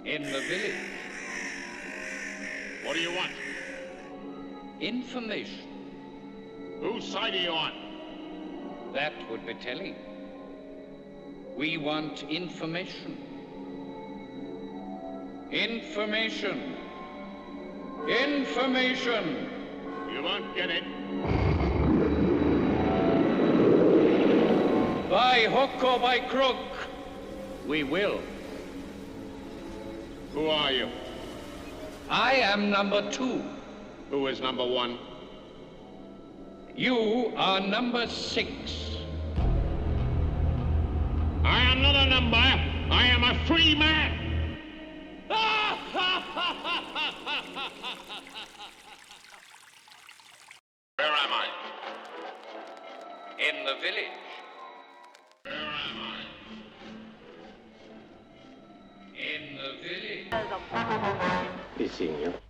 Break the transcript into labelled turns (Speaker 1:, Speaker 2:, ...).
Speaker 1: In the village.
Speaker 2: What do you want?
Speaker 1: Information.
Speaker 2: Whose side are you on?
Speaker 1: That would be telling. We want information. Information. Information.
Speaker 2: You won't get it.
Speaker 1: By hook or by crook, we will.
Speaker 2: Who are you?
Speaker 1: I am number 2.
Speaker 2: Who is number 1?
Speaker 1: You are number 6.
Speaker 2: I am not a number. I am a free man. Where am I?
Speaker 1: In the village.
Speaker 2: Where am I?
Speaker 1: In the village.
Speaker 3: Trippy Seeing You.